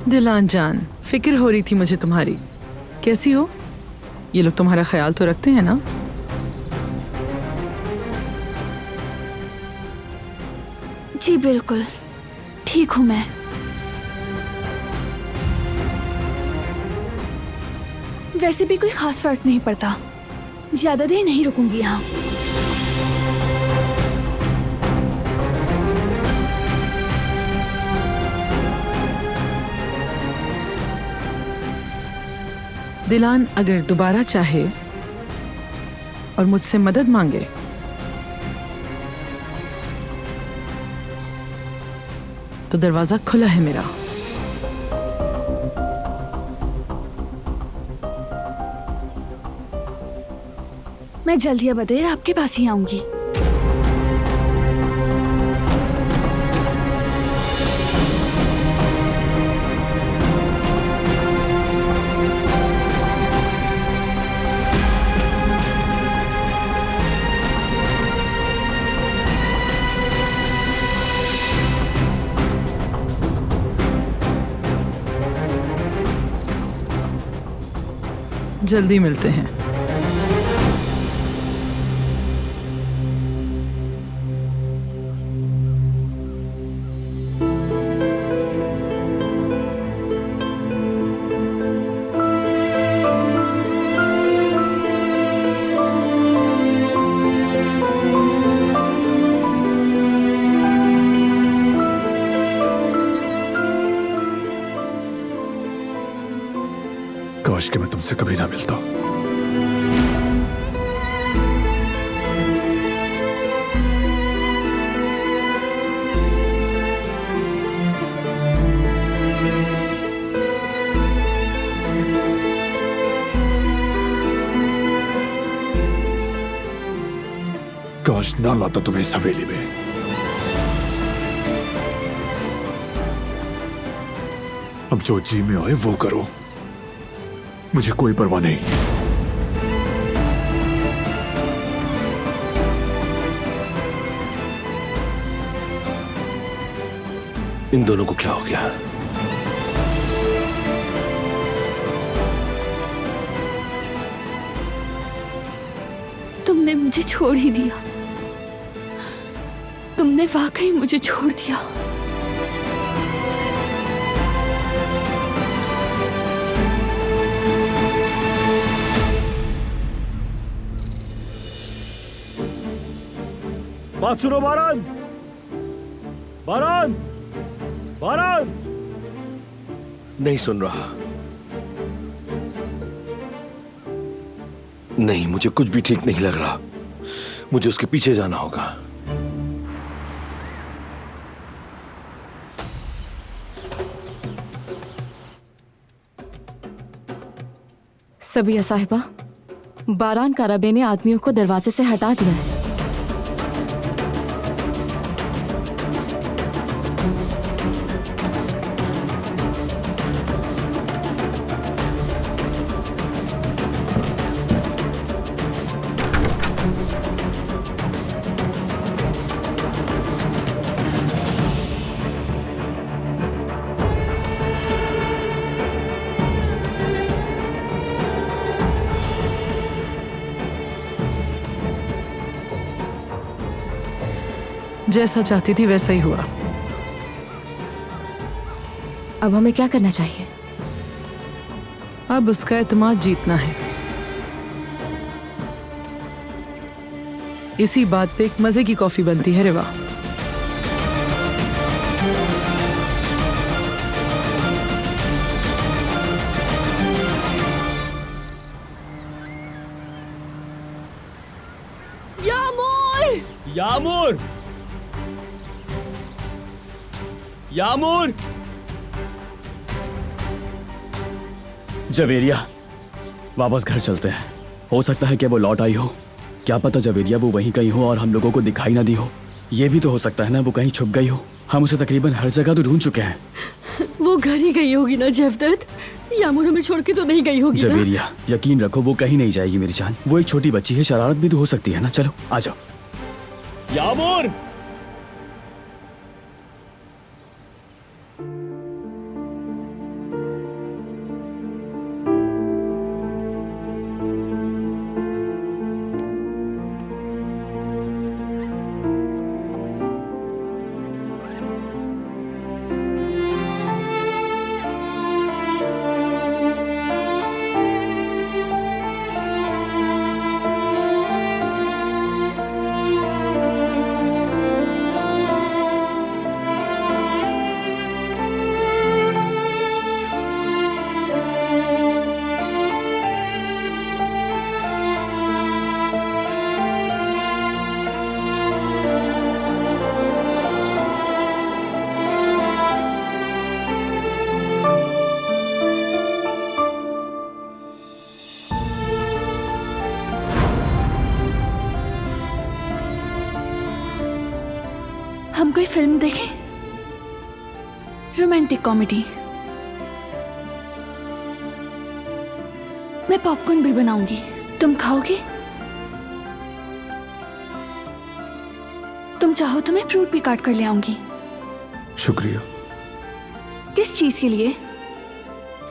दिलान जान, फिक्र हो रही थी मुझे तुम्हारी। कैसी हो? ये लोग तुम्हारा ख्याल तो रखते हैं ना? जी बिल्कुल, ठीक हूँ मैं। वैसे भी कोई खास फर्क नहीं पड़ता। ज्यादा देर नहीं रुकूंगी यहाँ। दिलान अगर दोबारा चाहे और मुझसे मदद मांगे तो दरवाजा खुला है मेरा। मैं जल्द या बदेर आपके पास ही आऊंगी। जल्दी मिलते हैं। काश कि मैं तुमसे कभी ना मिलता। काश ना लाता तुम्हें इस हवेली में। अब जो जी में आए वो करो, मुझे कोई परवाह नहीं। इन दोनों को क्या हो गया? तुमने मुझे छोड़ ही दिया। तुमने वाकई मुझे छोड़ दिया। बात सुनो बारान, बारान, बारान। नहीं सुन रहा। नहीं, मुझे कुछ भी ठीक नहीं लग रहा। मुझे उसके पीछे जाना होगा। सबिया साहिबा, बारान काराबे ने आदमियों को दरवाजे से हटा दिया है। जैसा चाहती थी वैसा ही हुआ। अब हमें क्या करना चाहिए? अब उसका एतमाद जीतना है। इसी बात पे एक मजे की कॉफी बनती है। रिवा, यामूर, यामूर। जवेरिया, वापस घर चलते हैं। हो सकता है कि वो लौट आई हो। क्या पता जवेरिया वो वहीं कहीं हो और हम लोगों को दिखाई ना दी हो। ये भी तो हो सकता है ना वो कहीं छुप गई हो। हम उसे तकरीबन हर जगह तो ढूंढ चुके हैं। वो घर ही गई होगी ना जेवदत। यामूर हमें छोड़ के तो नहीं गई होगी ना? जवेरिया, यकीन रखो वो कहीं नहीं जाएगी मेरी जान। वो एक छोटी बच्ची है, शरारत भी तो हो सकती है ना। चलो आ जाओ। यामूर, हम कोई फिल्म देखें? Romantic comedy. मैं पॉपकॉर्न भी बनाऊंगी, तुम खाओगे? तुम चाहो तो मैं फ्रूट भी काट कर ले आऊंगी। शुक्रिया। किस चीज के लिए?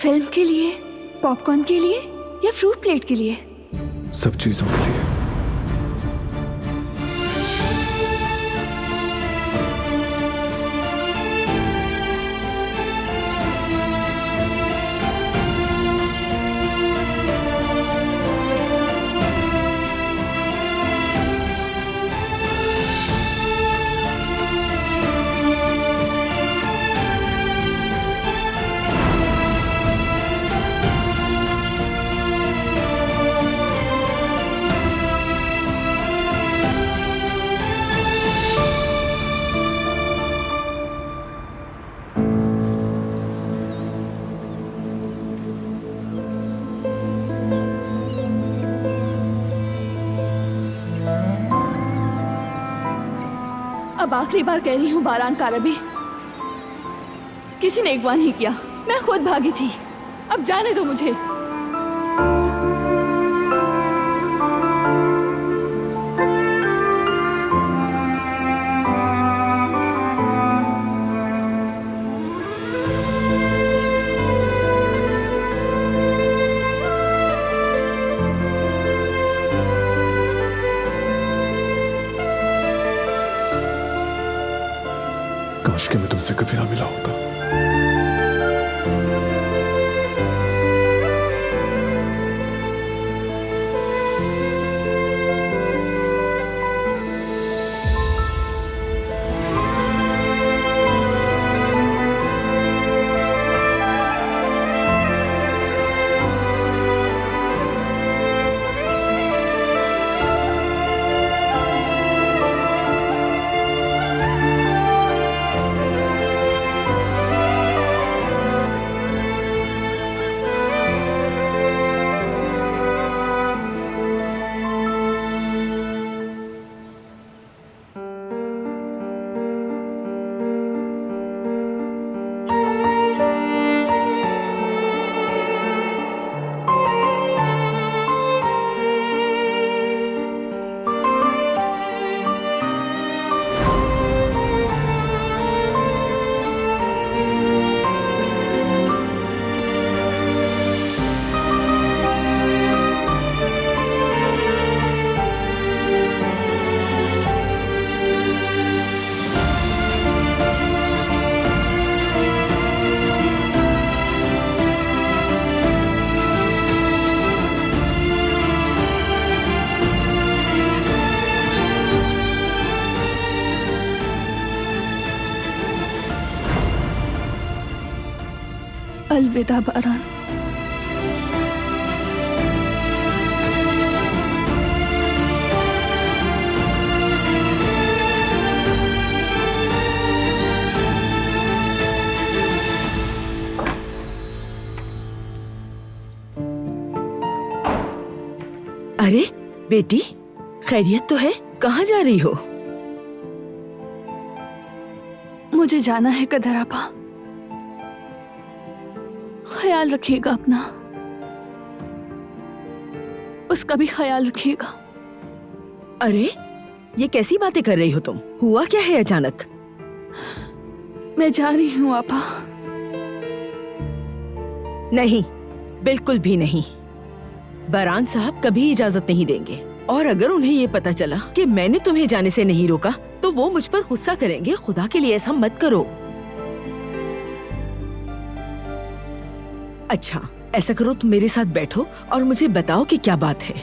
फिल्म के लिए, पॉपकॉर्न के लिए या फ्रूट प्लेट के लिए? सब चीजों के लिए। अब आखिरी बार कह रही हूँ बारान कारबी, किसी ने अगवा नहीं किया, मैं खुद भागी थी। अब जाने दो मुझे। काश कि मैं तुमसे कभी ना मिला होता। अलविदा बारान। अरे बेटी, खैरियत तो है? कहाँ जा रही हो? मुझे जाना है कदर आपा, ख्याल रखिएगा अपना, उसका भी ख्याल रखिएगा। अरे ये कैसी बातें कर रही हो तुम? हुआ क्या है अचानक? मैं जा रही हूँ आपा। नहीं, बिल्कुल भी नहीं। बारान साहब कभी इजाजत नहीं देंगे, और अगर उन्हें ये पता चला कि मैंने तुम्हें जाने से नहीं रोका तो वो मुझ पर गुस्सा करेंगे। खुदा के लिए ऐसा मत करो। अच्छा, ऐसा करो, तुम मेरे साथ बैठो और मुझे बताओ कि क्या बात है।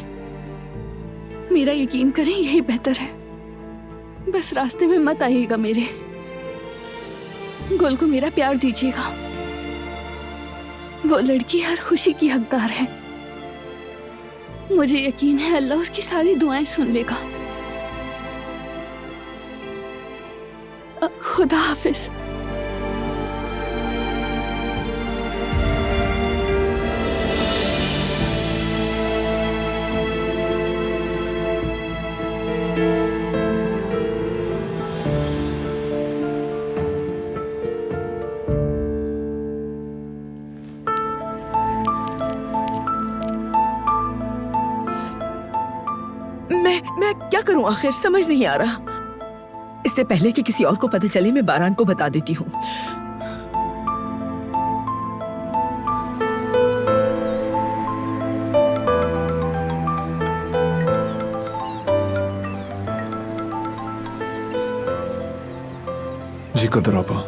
मेरा यकीन करें, यही बेहतर है। बस रास्ते में मत आइएगा मेरे। गुल को मेरा प्यार दीजिएगा। वो लड़की हर खुशी की हकदार है। मुझे यकीन है अल्लाह उसकी सारी दुआएं सुन लेगा। खुदा हाफिज। क्या करूं आखिर, समझ नहीं आ रहा। इससे पहले कि किसी और को पता चले मैं बारान को बता देती हूँ। जी कदर आपा।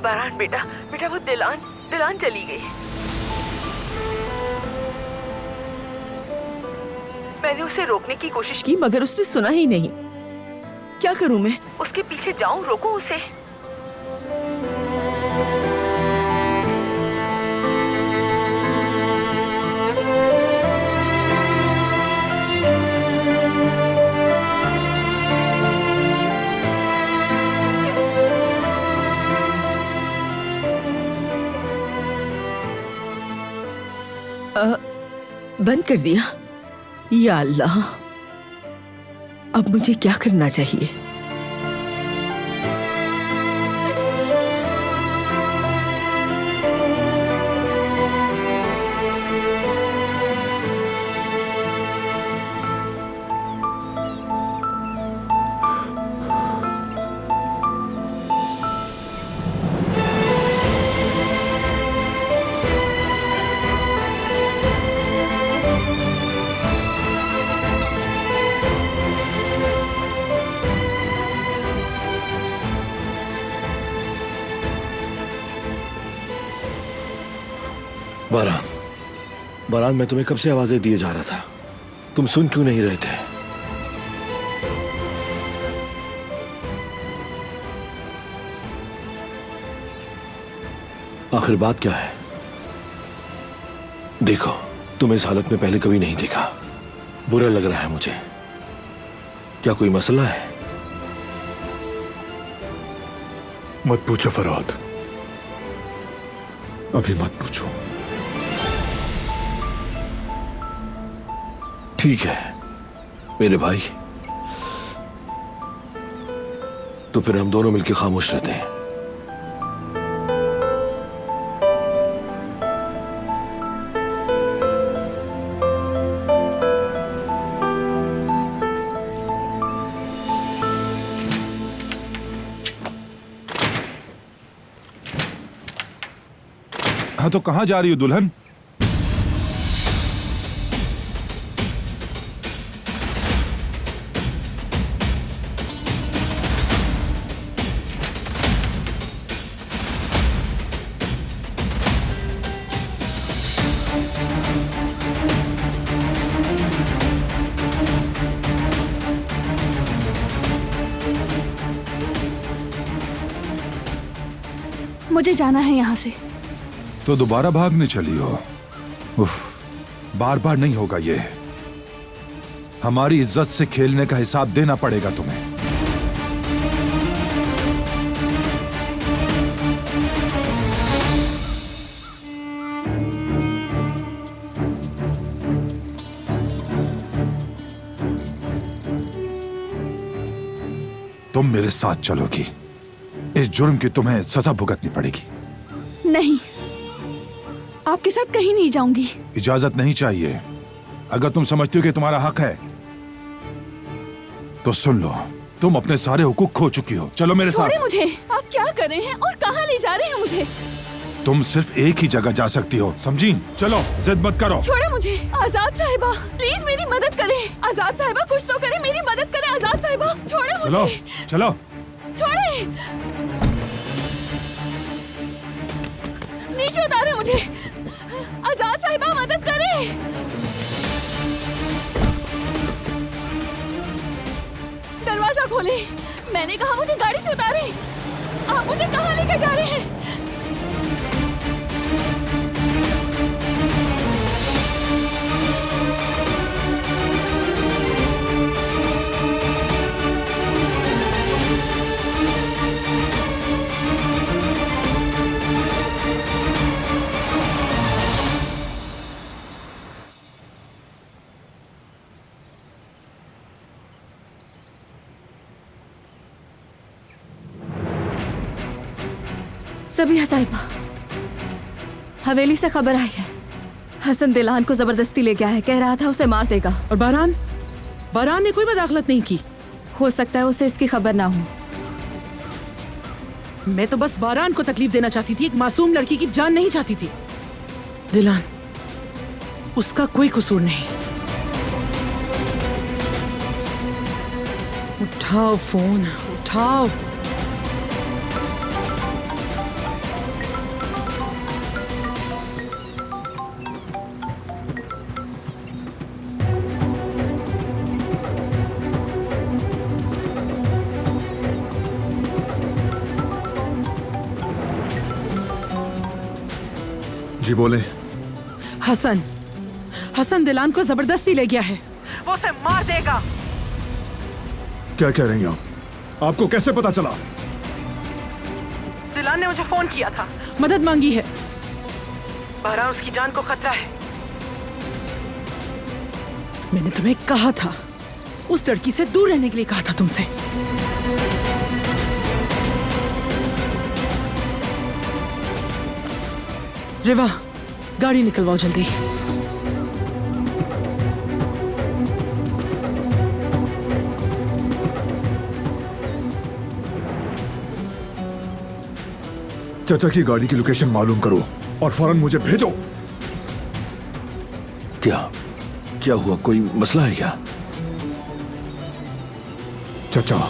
बारान बेटा, बेटा वो दिलान चली गई। मैंने उसे रोकने की कोशिश की मगर उसने सुना ही नहीं। क्या करूं मैं? उसके पीछे जाऊं, रोकूं उसे? बंद कर दिया। या अल्लाह, अब मुझे क्या करना चाहिए? बारान, मैं तुम्हें कब से आवाजें दिए जा रहा था, तुम सुन क्यों नहीं रहे थे? आखिर बात क्या है? देखो, तुम इस हालत में पहले कभी नहीं देखा। बुरा लग रहा है मुझे। क्या कोई मसला है? मत पूछो फरहाद, अभी मत पूछो। ठीक है मेरे भाई, तो फिर हम दोनों मिलकर खामोश रहते हैं। हाँ, तो कहां जा रही हो दुल्हन? मुझे जाना है यहाँ से। तो दोबारा भागने चली हो? उफ, बार बार नहीं होगा ये। हमारी इज्जत से खेलने का हिसाब देना पड़ेगा तुम्हें। तुम मेरे साथ चलोगी, इस जुर्म की तुम्हें सजा भुगतनी पड़ेगी। नहीं, आपके साथ कहीं नहीं जाऊंगी। इजाजत नहीं चाहिए। अगर तुम समझती हो कि तुम्हारा हक है तो सुन लो, तुम अपने सारे हुकूक खो चुकी हो। चलो मेरे साथ। छोड़े मुझे। आप क्या कर रहे हैं और कहां ले जा रहे हैं मुझे? तुम सिर्फ एक ही जगह जा सकती हो, समझी? चलो, जिद मत करो। छोड़े मुझे। आजाद साहिबा, प्लीज मेरी मदद करें। आजाद साहिबा, कुछ तो करें, मेरी मदद करें। आजाद साहिबा, छोड़े चलो मुझे। चलो। छोड़े, नीचे उतारे मुझे। आजाद साहिबा, मदद करें। दरवाजा खोले। मैंने कहा मुझे गाड़ी से उतारे। आप मुझे कहाँ लेकर जा रहे हैं? सबिया साहिबा, हवेली से खबर आई है। हसन दिलान को जबरदस्ती ले गया है, कह रहा था उसे मार देगा। और बारान, बारान ने कोई मदाखलत नहीं की। हो सकता है उसे इसकी खबर ना हो। मैं तो बस बारान को तकलीफ देना चाहती थी, एक मासूम लड़की की जान नहीं चाहती थी। दिलान, उसका कोई कसूर नहीं। उठाओ फोन, उठाओ। जी बोले। हसन, हसन दिलान को जबरदस्ती ले गया है, वो उसे मार देगा। क्या कह रही हैं आप? आपको कैसे पता चला? दिलान ने मुझे फोन किया था, मदद मांगी है। बारान उसकी जान को खतरा है। मैंने तुम्हें कहा था, उस लड़की से दूर रहने के लिए कहा था तुमसे। रिवा, गाड़ी निकलवाओ जल्दी। चाचा की गाड़ी की लोकेशन मालूम करो और फौरन मुझे भेजो। क्या क्या हुआ? कोई मसला है क्या? चाचा,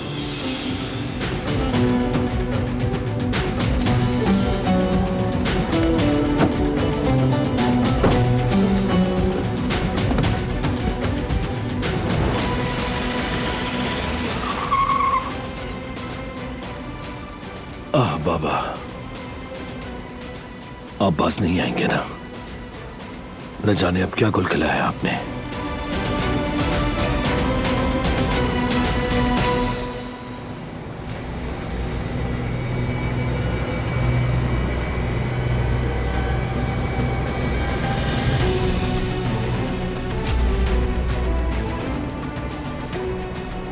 बाबा, अब्बास नहीं आएंगे ना? न जाने अब क्या गुल खिलाया आपने।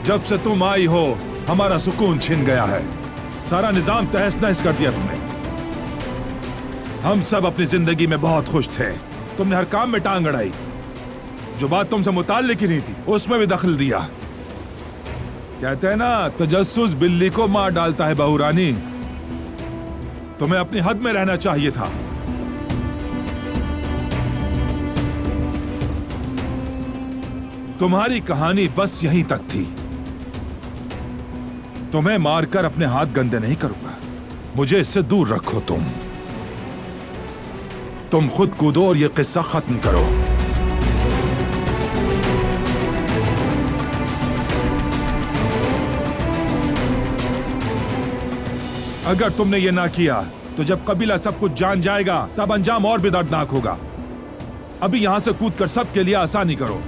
जब से तुम आई हो हमारा सुकून छिन गया है। सारा निजाम तहस नहस कर दिया तुमने। हम सब अपनी जिंदगी में बहुत खुश थे। तुमने हर काम में टांग अड़ाई। जो बात तुमसे मुताल्लिक ही नहीं थी उसमें भी दखल दिया। कहते हैं ना, तजस्सुस बिल्ली को मार डालता है बहू रानी। तुम्हें अपनी हद में रहना चाहिए था। तुम्हारी कहानी बस यहीं तक थी। तुम्हें मारकर अपने हाथ गंदे नहीं करूंगा। मुझे इससे दूर रखो। तुम खुद कूदो और यह किस्सा खत्म करो। अगर तुमने ये ना किया तो जब कबीला सब कुछ जान जाएगा तब अंजाम और भी दर्दनाक होगा। अभी यहां से कूदकर सबके लिए आसानी करो।